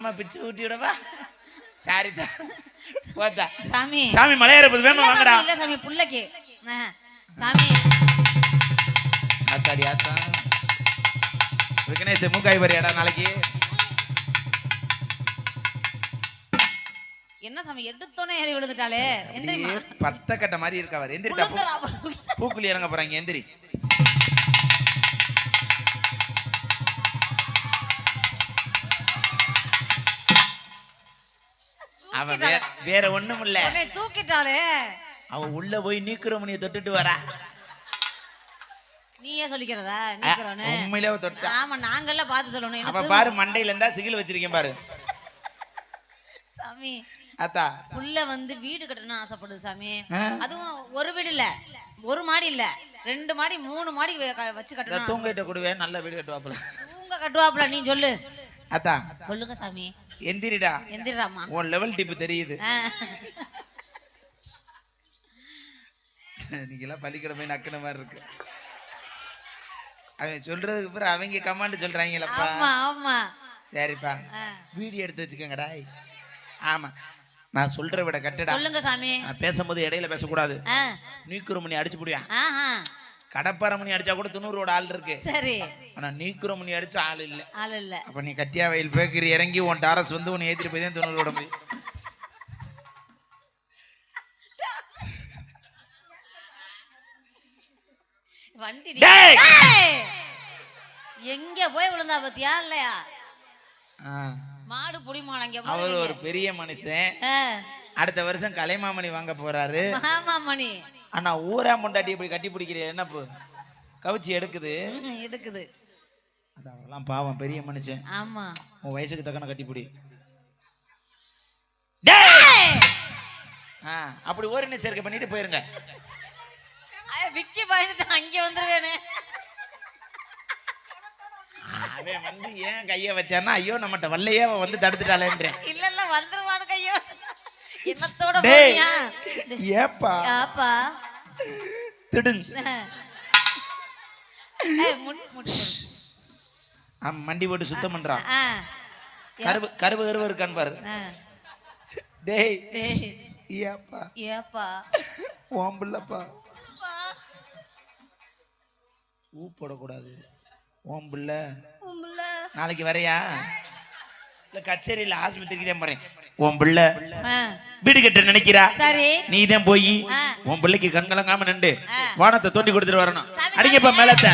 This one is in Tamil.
அம்மா பிச்சு ஊட்டி விடவா? சாரிதா போதா சாமி சாமி மலையேறப்பது வேமா வாங்கடா. இல்ல சாமி புள்ளக்கே சாமி ஆத்தாடி ஆத்தா விக்னேஷ் மூக்காய் வரையாடா நாளைக்கு. என்ன சாமி எடுத்தோனே ஏறி விழுந்துட்டாளே. எந்திரிமா பத்த கட்ட மாதிரி இருக்கா அவர். எந்திரிட்டா பூக்குழி இறங்க போறாங்க. எந்திரி. அவன் வேற ஒண்ணும் இல்ல, தூக்கிட்டாளே. அவன் உள்ள போய் நீக்குறமணியை தொட்டுட்டு வரா. நீயே சொல்லிக்கிறதா நீக்குறோன்னு? உண்மையிலே தொட்டா. ஆமா நாங்கெல்லாம் பார்த்து சொல்லணும். அப்ப பாரு மண்டையில இருந்தா சிகில் வச்சிருக்கேன் பாரு. சாமி அத்தா புள்ள வந்து வீடு கட்டணும்னு ஆசைப்படுது சாமி. அதுவும் ஒரு வீடு இல்ல, ஒரு மாடி இல்ல, 2 மாடி 3 மாடி வச்சு கட்டணும். தூங்கிட்ட கூடவே நல்ல வீடு கட்டுவாப்புல. தூங்க கட்டுவாப்புல. நீ சொல்லு அத்தா. சொல்லுங்க சாமி. எந்திரிடா. எந்திராமா. உன் லெவல் டிப் தெரியுது. நீங்களாம் பள்ளிக்கிழமை நக்கின மாதிரி இருக்கு. அவன் சொல்றதுக்கு அப்புறம் அவங்க கமாண்ட் சொல்றாங்களப்பா. ஆமா சரிப்பா வீடியோ எடுத்து வச்சுக்கோங்கடா. ஆமா நான் சொல்ற விட கட்டடா. சொல்லுங்க சாமி. நான் பேசும்போது இடையில பேசக்கூடாது. நீக்குற மணி அடிச்சு புடியா. கடப்பார மணி அடிச்சா கூட 90 ஆள் இருக்கு. சரி. ஆனா நீக்குற மணி அடிச்சா ஆள் இல்ல. அப்ப நீ கட்டியா வயல் பேக்கரி இறங்கி உன் டாரஸ் வந்து உன்னை ஏத்திட்டு போய் தான் 90 முடியும். வண்டி எங்க போய் விழுந்தா பத்தியா இல்லையா? மாடு புடிமானங்க. அவர் ஒரு பெரிய மனுஷன். அடுத்த வருஷம் கலைமாமணி வாங்க போறாரு. மாமாமணி. ஆனா ஊரா முண்டாட்டி இப்படி கட்டி பிடிக்கிற என்ன கவுச்சி எடுக்குது. அதெல்லாம் பாவம் பெரிய மனுஷன். ஆமா உன் வயசுக்கு தக்கன கட்டி பிடி. அப்படி ஒரு சேர்க்கை பண்ணிட்டு போயிருங்க. விக்கி பயந்துட்டு அங்க வந்துருவேனே. அவன் வந்து ஏன் கைய வச்சானா ஐயோ நம்மட்ட வல்லையே வந்து தடுத்துட்டாளேன்றேன். இல்ல இல்ல வந்துருவானு கையோ என்னத்தோட போறியா? ஏப்பா ஆப்பா திடுங். மண்டி போட்டு சுத்தம் பண்றான். கருவு இருக்கான்னு பாரு. டேய் ஏப்பா ஏப்பா ஓம்புள்ளப்பா ஊ போடக்கூடாது. ஓம்புள்ள நாளைக்கு வரையா இல்ல கச்சேரியில ஆஸ்பத்திரிக்கு தான் போறேன். உன் பிள்ளை வீடு கட்ட நினைக்கிறா. நீ தான் போய் உன் பிள்ளைக்கு கண்கலங்காம நின்று வானத்தை தோண்டி கொடுத்துட்டு வரணும். அடிங்கப்பா மேலத்தை.